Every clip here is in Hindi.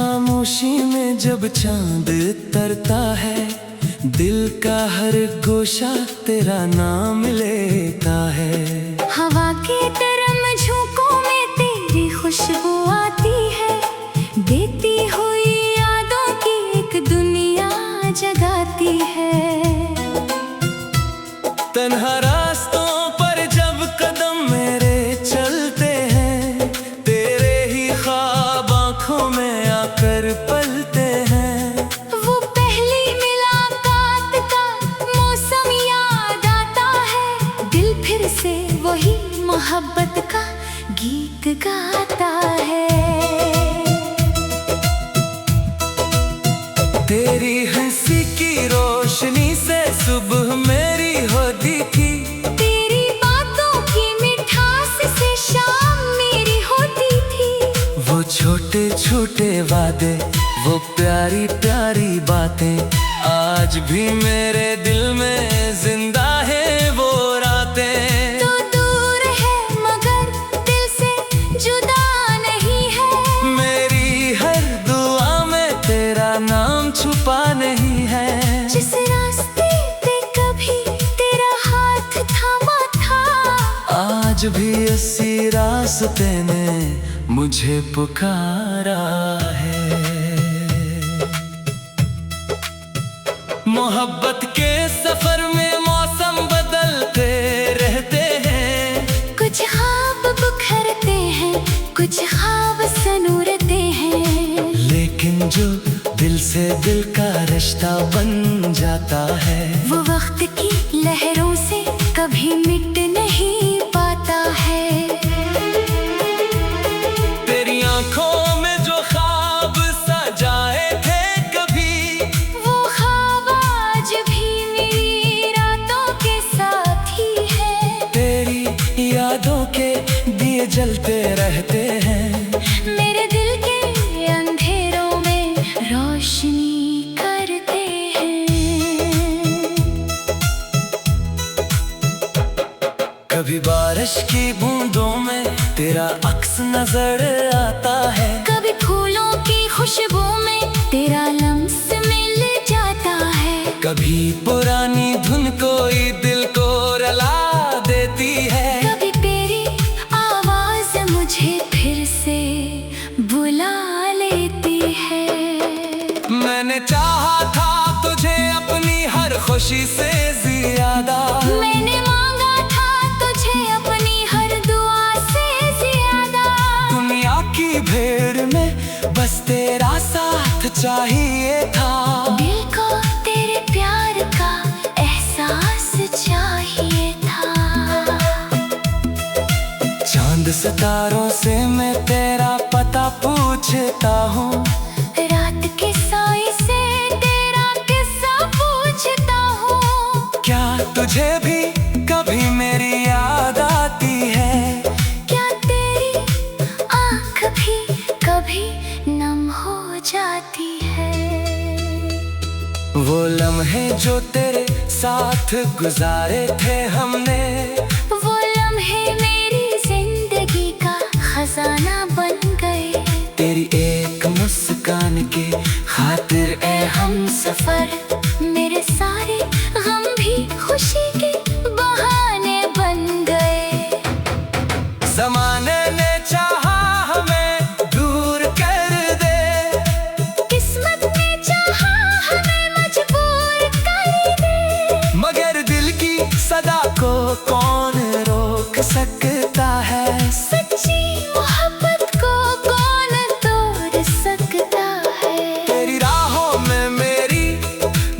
खामोशी में जब चांद तरता है, दिल का हर गोशा तेरा नाम लेता है। हवा के तरम झोंकों में तेरी खुशबू आती है, देती हुई यादों की एक दुनिया जगाती है। तन्हा रास्तों पर जब कदम मेरे चलते हैं, तेरे ही ख्वाब आँखों में आकर पलते हैं। वो पहली मुलाकात का मौसम याद आता है, दिल फिर से वही मोहब्बत का गीत गाता है। तेरी हंसी की रोशनी से सुबह मेरी होती थी, तेरी बातों की मिठास से शाम मेरी होती थी। वो छोटे छोटे वादे, वो प्यारी प्यारी बातें, आज भी मेरे दिल में जिंदा है वो रातें। तो दूर है मगर दिल से जुदा नहीं है, मेरी हर दुआ में तेरा नाम छुपा नहीं है। जिस रास्ते पे कभी तेरा हाथ थामा था, आज भी इसी रास्ते ने मुझे पुकारा है। मोहब्बत के सफर में मौसम बदलते रहते हैं, कुछ ख्वाब बिखरते हैं, कुछ ख्वाब सनूरते हैं। लेकिन जो दिल से दिल का रिश्ता बन जाता है, वो वक्त की लहरों से कभी मिट नहीं पाता है। तेरी आंखों में जो ख्वाब सजाए थे कभी, वो ख्वाब आज भी मेरी रातों के साथ ही है। तेरी यादों के दिए जलते रहते हैं, मेरे दिल के अंधेरों में रोशनी करते हैं। कभी बारिश की बूंदों में तेरा अक्स नजर आता है, कभी फूलों की खुशबू में तेरा लम्स मिल जाता है। कभी पुरानी धुन कोई दिल को रुला देती है, कभी तेरी आवाज मुझे फिर से बुला लेती है। मैंने चाहा था तुझे अपनी हर खुशी से ज्यादा, मैंने मांगा था तुझे अपनी हर दुआ से ज्यादा। दुनिया की भीड़ में बस तेरा साथ चाहिए था। दिल को तेरे प्यार का एहसास चाहिए था। चांद सितारों से मैं तेरा पता पूछता हूँ, रात के साए से तेरा किस्सा पूछता हूँ। क्या तुझे भी कभी मेरी याद आती है? क्या तेरी आँख भी कभी नम हो जाती है? वो लम्हे जो तेरे साथ गुजारे थे हमने, वो लम्हे मेरी जिंदगी का खजाना बन गए। तेरी एक मुस्कान के खातिर ए हम सफर मेरे सारे गम भी खुशी के बहाने बन गए। ज़माने ने चाहा हमें दूर कर दे, किस्मत ने चाहा हमें मजबूर कर दे। मगर दिल की सदा को कौन रोक सकता है? सच्ची मोहब्बत को कौन तोड़ सकता है? तेरी राहों में मेरी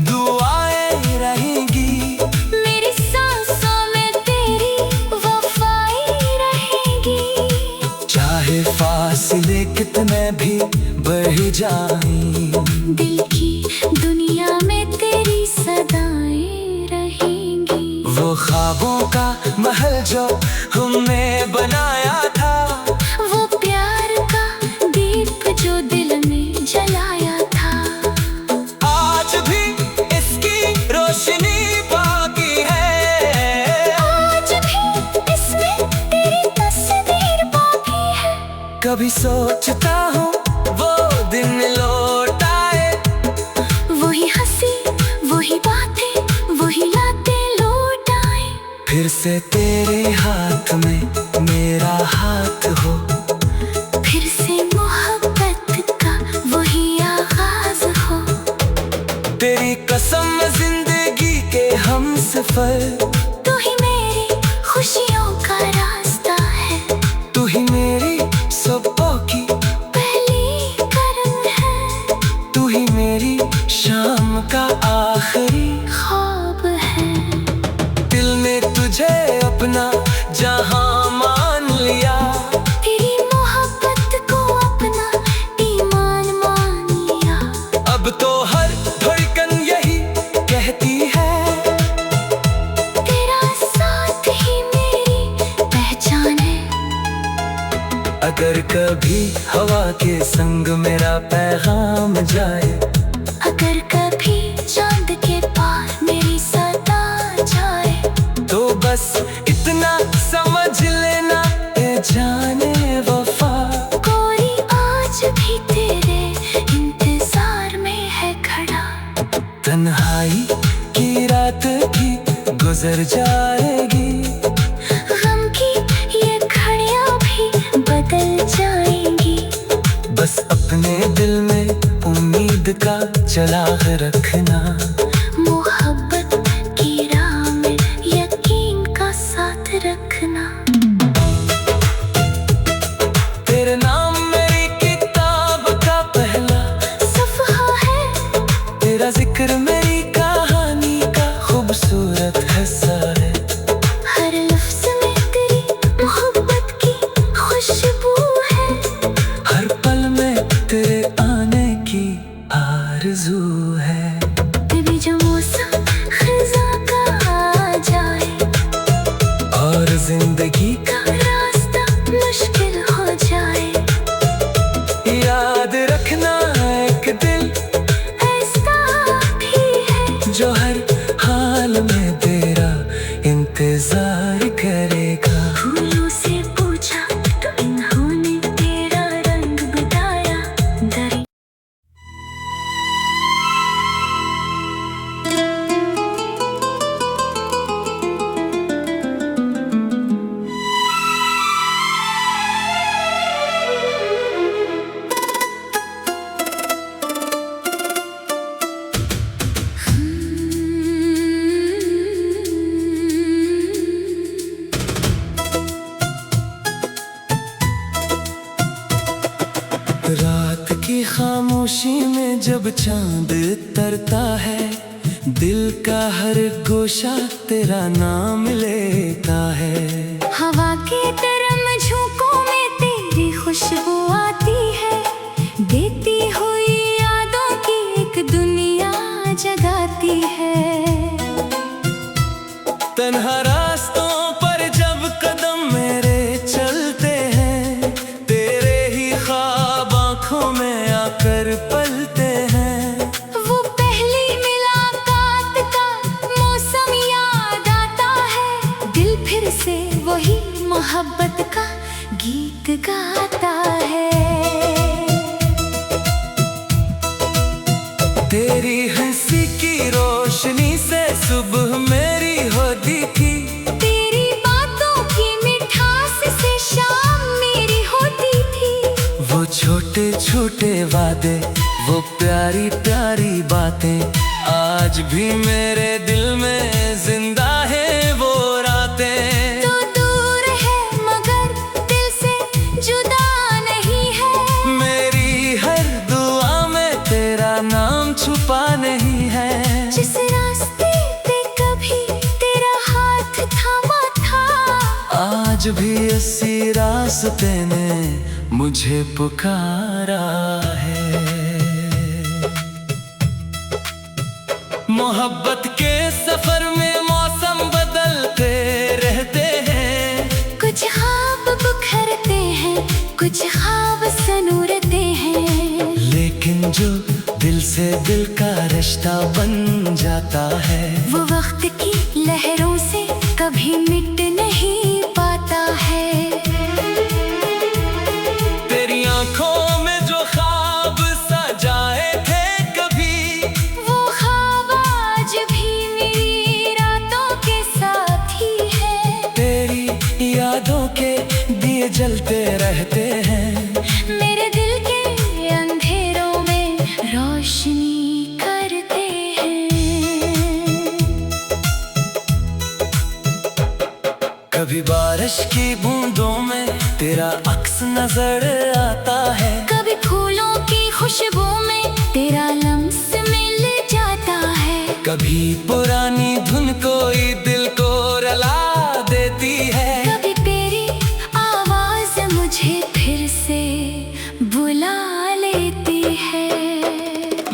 दुआएं रहेंगी, मेरी सांसों में तेरी वफाई रहेगी। चाहे फासले कितने भी बढ़ जाएं, दिल की दुनिया में तेरी सदाएं रहेंगी। वो ख्वाबों का महल जो हमने बनाया था, वो प्यार का दीप जो दिल में जलाया था, आज भी इसकी रोशनी बाकी है। आज भी इसमें तेरी तस्वीर बाकी है। कभी सोचता हूँ वो दिन से तेरे हाथ में मेरा हाथ हो, फिर से मोहब्बत का वही आगाज हो। तेरी कसम जिंदगी के हम सफर, तू ही मेरी खुशियों का रास्ता है, तू ही मेरी सुबह की पहली करम है, तू ही मेरी शाम का आखिरी ख्वाब है। दिल ने तुझे अपना जहां मान लिया, तेरी मोहब्बत को अपना ईमान मान लिया। अब तो हर धड़कन यही कहती है, तेरा साथ ही मेरी पहचान है। अगर कभी हवा के संग मेरा पैगाम जाए, अगर कभी चांद के पार मेरी सदा जाए, तो बस इतना समझ लेना ए जाने वफा, कोई आज भी तेरे इंतजार में है खड़ा। तन्हाई की रात भी गुजर जाएगी, गम की ये घड़ियां भी बदल जाएंगी। बस अपने दिल में उम्मीद का चिराग रखना, मोहब्बत की राह में यकीन का साथ रखना। तेरे नाम मेरी किताब का पहला सफ़हा है, तेरा जिक्र मेरी कहानी का खूबसूरत हिस्सा है। हर लफ्ज़ में तेरी मोहब्बत की खुशबू है, हर पल में तेरे आने की आरज़ू है। कभी जो मौसम खिज़ा का आ जाए, और जिंदगी का रास्ता मुश्किल हो जाए, याद रखना एक दिल ऐसा भी है जो हर हाल में तेरा इंतजार करेगा। फूलों से पूछा तो इन्होंने तेरा रंग बताया। दरिया रात की खामोशी में जब चांद तरता है, दिल का हर गोशा तेरा नाम लेता है। हवा के तरम झोंकों में तेरी खुशबू आती है, देती हुई यादों की एक दुनिया जगाती है। तन्हा रास्तों पर जब कदम मेरे चलते हैं, तेरे ही ख्वाब आँखों में आकर पलते हैं। वो पहली मुलाकात का मौसम याद आता है, दिल फिर से वही मोहब्बत का गीत गाता है। तेरी हंसी की रोशनी से सुबह मेरी होती थी, तेरी बातों की मिठास से शाम मेरी होती थी। वो छोटे छोटे वादे, वो प्यारी प्यारी बातें, आज भी मेरे दिल में जिंदा है वो रातें। तो दूर है मगर दिल से जुदा नहीं है, मेरी हर दुआ में तेरा नाम छुपा नहीं है। जिस रास्ते पे कभी तेरा हाथ थामा था, आज भी इसी रास्ते ने मुझे पुकारा है। मोहब्बत के सफर में मौसम बदलते रहते हैं, कुछ ख्वाब बिखरते हैं, कुछ ख्वाब सनूरते हैं। लेकिन जो दिल से दिल का रिश्ता बन जाता है, वो वक्त की लहरों से कभी मिट नहीं पाता है। तेरी आंखों में जो ख्वाब सजाए थे कभी, वो ख्वाब आज भी मेरी रातों के साथ ही है। जलते रहते हैं। मेरे दिल के अंधेरों में रोशनी करते हैं। कभी बारिश की बूंदों में तेरा अक्स नजर आता है। कभी फूलों की खुशबू में तेरा लम्स मिल जाता है। कभी पुरानी धुन कोई दिल को रुला देती है। कभी तेरी आवाज मुझे फिर से बुला लेती है।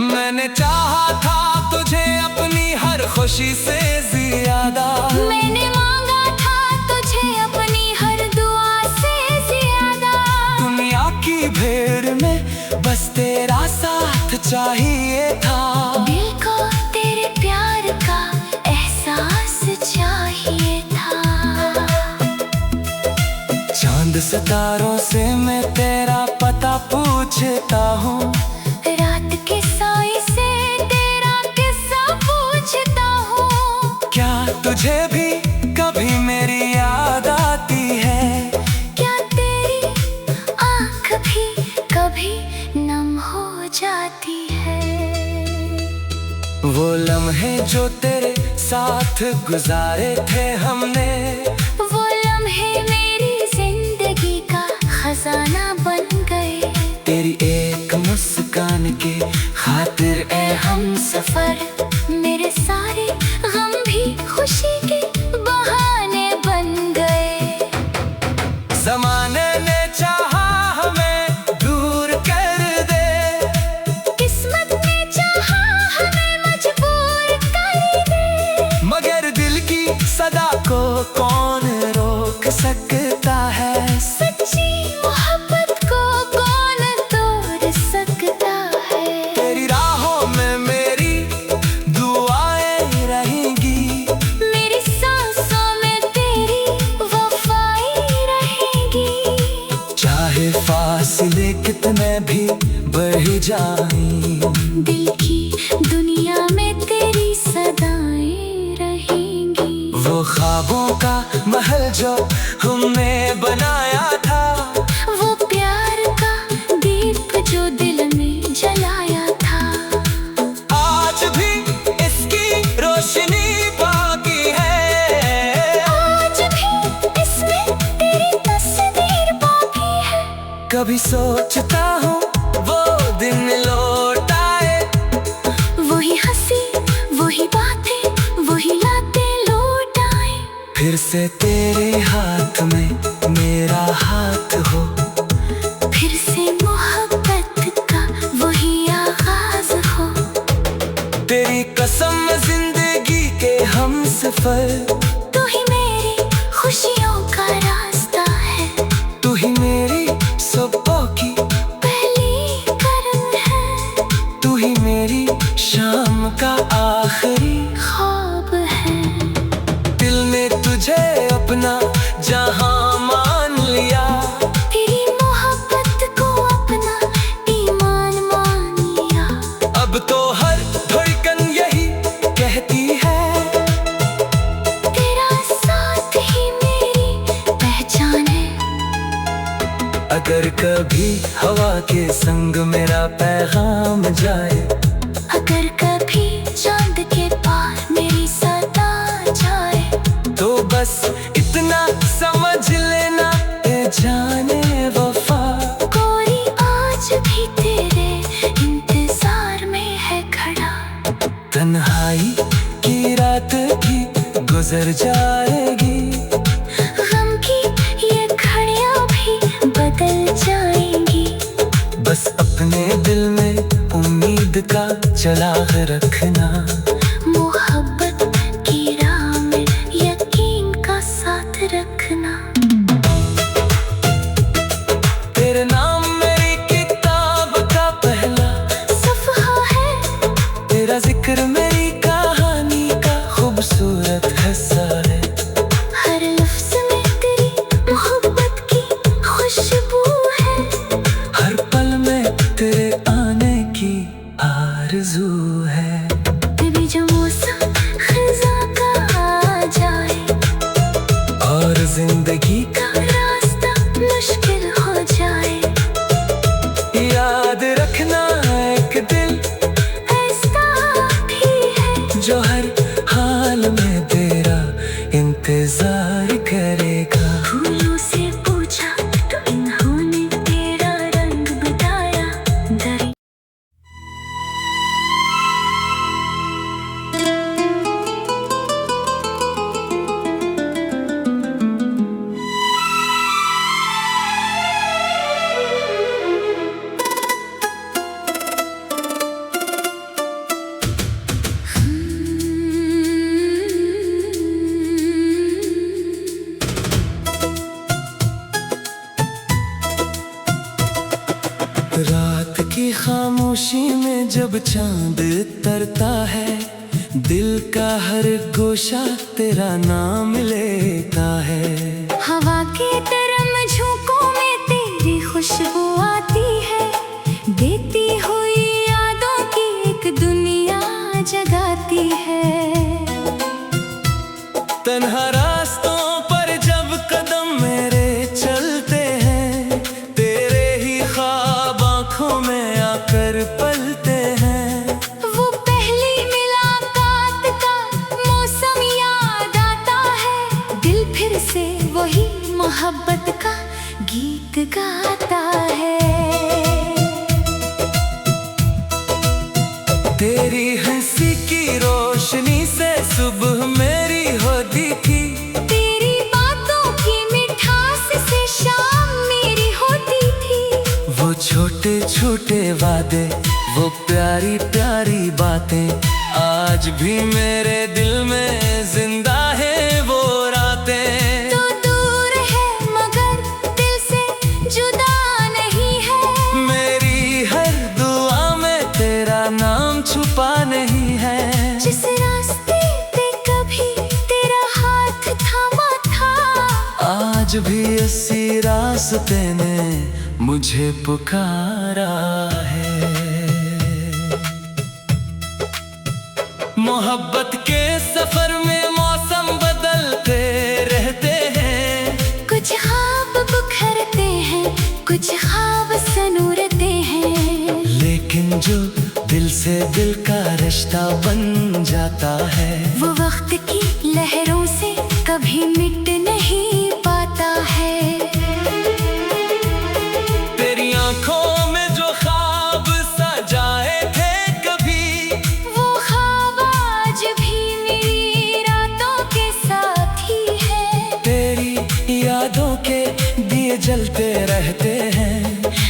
मैंने चाहा था तुझे अपनी हर खुशी से ज्यादा। मैंने मांगा था तुझे अपनी हर दुआ से ज्यादा। दुनिया की भीड़ में बस तेरा साथ चाहिए था। दिल को तेरे प्यार का एहसास चाहिए था। चांद सितारों से मैं तेरा पता पूछता हूँ। रात के साए से तेरा किस्सा पूछता हूँ। क्या तुझे भी कभी मेरी याद आती है? क्या तेरी आँख भी कभी नम हो जाती है? वो लम्हे जो तेरे साथ गुजारे थे हमने, वो लम्हे मेरी जिंदगी का खजाना बन गए। तेरी एक मुस्कान के खातिर ए हम सफर मेरे सारे गम भी खुशी के बहाने बन गए। ज़माने ने चाहा हमें दूर कर दे। किस्मत ने चाहा हमें मजबूर कर दे। मगर दिल की सदा को कौन रोक सकता है? सच्ची मोहब्बत को कौन तोड़ सकता है? तेरी राहों में मेरी दुआएं रहेंगी। मेरी सांसों में तेरी वफाई रहेगी। चाहे फासले कितने भी बढ़ जाएं, दिल की दुनिया में तेरी सदाएं रहेंगी। वो ख्वाबों का महल जो हमने बनाया था, वो प्यार का दीप जो दिल में जलाया था, आज भी इसकी रोशनी बाकी है। आज भी इसमें तेरी तस्वीर बाकी है। कभी सोचता हूँ वो दिन लौट आए। वही हंसी वही बातें वही यादें लौट आए। फिर से तेरे हाथ में मेरा हाथ हो। फिर से मोहब्बत का वही आगाज हो। तेरी कसम जिंदगी के हम सफर। तू ही मेरी खुशियों का रास्ता है। तू ही मेरी सुबह की पहली करन है। तू ही मेरी शाम का आखिरी ख्वाब है। दिल ने तुझे अपना जहां मान लिया। तेरी मोहब्बत को अपना ईमान मान लिया। अब तो हर धड़कन यही कहती है, तेरा साथ ही मेरी पहचान है। अगर कभी हवा के संग मेरा पैगाम जाए, अगर कभी चांद के पार मेरी सदा जाए, तो बस इतना समझ लेना ए जाने वफा। कोई आज भी तेरे इंतजार में है खड़ा। तन्हाई की रात भी गुजर जाएगी। गम की ये घड़ियां भी बदल जाएंगी। बस अपने दिल में उम्मीद का चिराग रखना। मोहब्बत की राह में यकीन का साथ रखना। तेरे नाम मेरी किताब का पहला सफ़हा है। तेरा जिक्र मेरी कहानी का खूबसूरत हिस्सा है। हर लफ्ज़ में तेरी मोहब्बत की खुशबू है। हर पल में तेरे आने की आरज़ू है। कभी जो मौसम ख़ज़ां का आ जाए और जिंदगी का रास्ता मुश्किल खामोशी में जब चांद तरता है, दिल का हर गोशा तेरा नाम लेता है। हवा के तरम झोंकों में तेरी खुशबू आती है, देती हुई यादों की एक दुनिया जगाती है। तन्हा रास्तों पर जब कदम मेरे चलते हैं, तेरे ही ख्वाब आँखों में आकर पलते हैं। वो पहली मुलाकात का मौसम याद आता है, दिल फिर से वही मोहब्बत का गीत गाता है। तेरी हंसी की रोशनी से सुबह मेरी होती थी, तेरी बातों की मिठास से शाम मेरी होती थी। वो छोटे छोटे वादे, वो प्यारी प्यारी बातें, आज भी मेरे दिल में जिंदा है वो रातें। तो दूर है मगर दिल से जुदा नहीं है, मेरी हर दुआ में तेरा नाम छुपा नहीं है। जिस रास्ते पे कभी तेरा हाथ थामा था, आज भी इसी रास्ते ने मुझे पुकारा है। मोहब्बत के सफर में मौसम बदलते रहते हैं, कुछ ख्वाब बिखरते हैं, कुछ ख्वाब सनूरते हैं। लेकिन जो दिल से दिल का रिश्ता बन जाता है, वो वक्त की लहरों से कभी मिट नहीं पाता है। तेरी आंखों में जो ख्वाब सजाए थे कभी, वो ख्वाब आज भी मेरी रातों के साथी है। तेरी यादों के दिए जलते रहते हैं,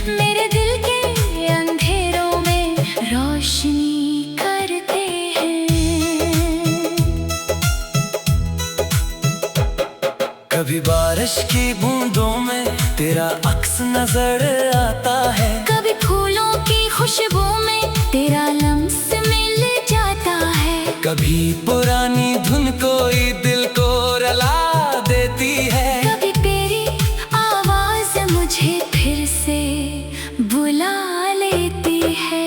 मेरे दिल के अंधेरों में रोशनी करते हैं। कभी बारिश की बूंदों में तेरा अक्स नजर आता है, कभी फूलों की खुशबू में तेरा लम्स मिल जाता है। कभी पुरानी धुन कोई दिल को रुला देती है, कभी तेरी आवाज मुझे फिर से बुला लेती है।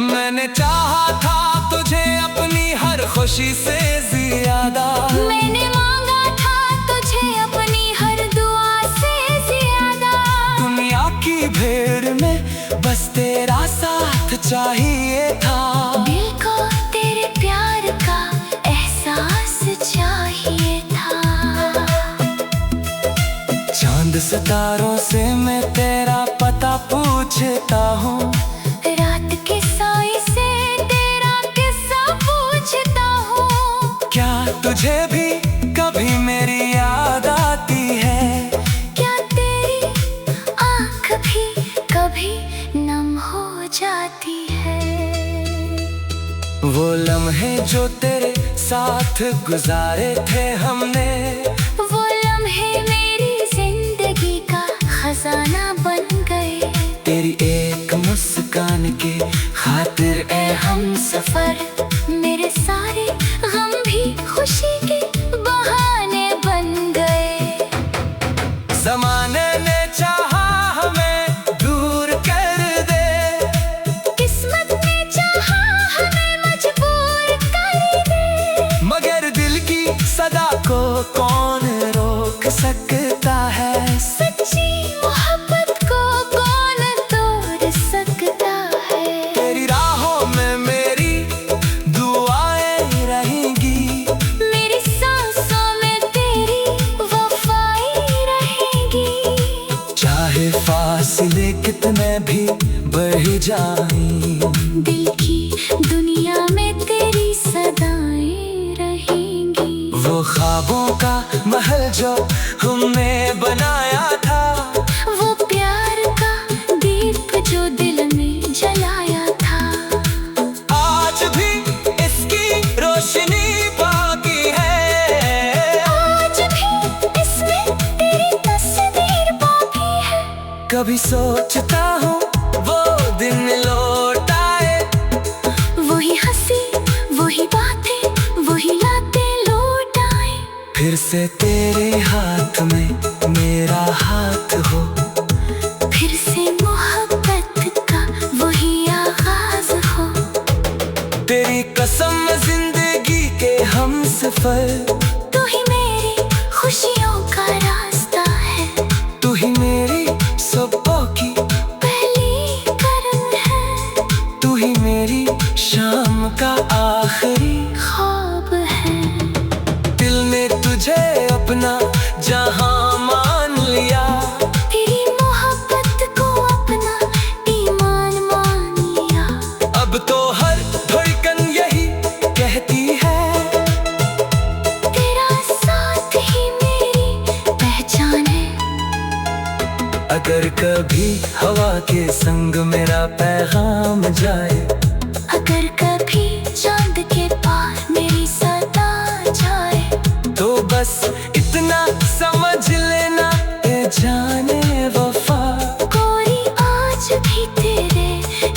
मैंने चाहा था तुझे अपनी हर खुशी से ज्यादा, मैंने मांगा था तुझे अपनी हर दुआ से ज्यादा। दुनिया की भीड़ में बस तेरा साथ चाहिए था, दिल को तेरे प्यार का एहसास चाहिए था। चांद सितारों से मैं तेरा पता पूछता हूँ, रात के साए से तेरा किस्सा पूछता हूँ। क्या तुझे भी कभी मेरी याद आती है? क्या तेरी आँख भी कभी नम हो जाती है? वो लम्हे जो तेरे साथ गुजारे थे हमने, वो लम्हे मेरी जिंदगी का खजाना बन गए। तेरी एक मुस्कान के खातिर ए हम सफर मेरे सारे गम भी खुशी के बहाने बन गए। ज़माने ने चाहा हमें दूर कर दे, किस्मत ने चाहा हमें मजबूर कर दे। मगर दिल की सदा को कौन रोक सकता है? सच्ची मोहब्बत को कौन तोड़ सकता है? तेरी राहों में मेरी दुआएं रहेंगी, मेरी सांसों में तेरी वफाई रहेगी। चाहे फासले कितने भी बढ़ जाएं, दिल की दुनिया में तेरी सदाएं रहेंगी। वो ख्वाबों का महल जो हमने बनाया था, वो प्यार का दीप जो दिल में जलाया था, आज भी इसकी रोशनी बाकी है। आज भी इसमें तेरी तस्वीर बाकी है। कभी सोचता हूँ वो दिन लौट से तेरे हाथ में मेरा हाथ हो, फिर से मोहब्बत का वही आगाज हो। तेरी कसम जिंदगी के हम सफर, तू ही मेरी खुशियों का रास्ता है, तू ही मेरी सबों की पहली करन है, तू ही मेरी शाम का आखिरी ख्वाब है। दिल ने तुझे अपना जहां मान लिया, तेरी मोहब्बत को अपना ईमान मान लिया। अब तो हर धड़कन यही कहती है, तेरा साथ ही मेरी पहचान है। अगर कभी हवा के संग मेरा पैगाम जाए, अगर कभी चांद के पार मेरी सदा जाए, तो बस इतना समझ लेना ए जाने वफा, कोई आज भी तेरे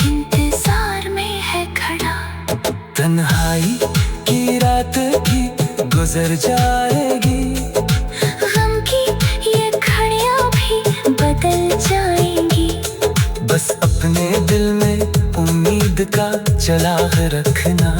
इंतजार में है खड़ा। तन्हाई की रात भी गुजर जाएगी, गम की ये घड़ियां भी बदल जाएंगी। बस अपने दिल में उम्मीद का चिराग रखना।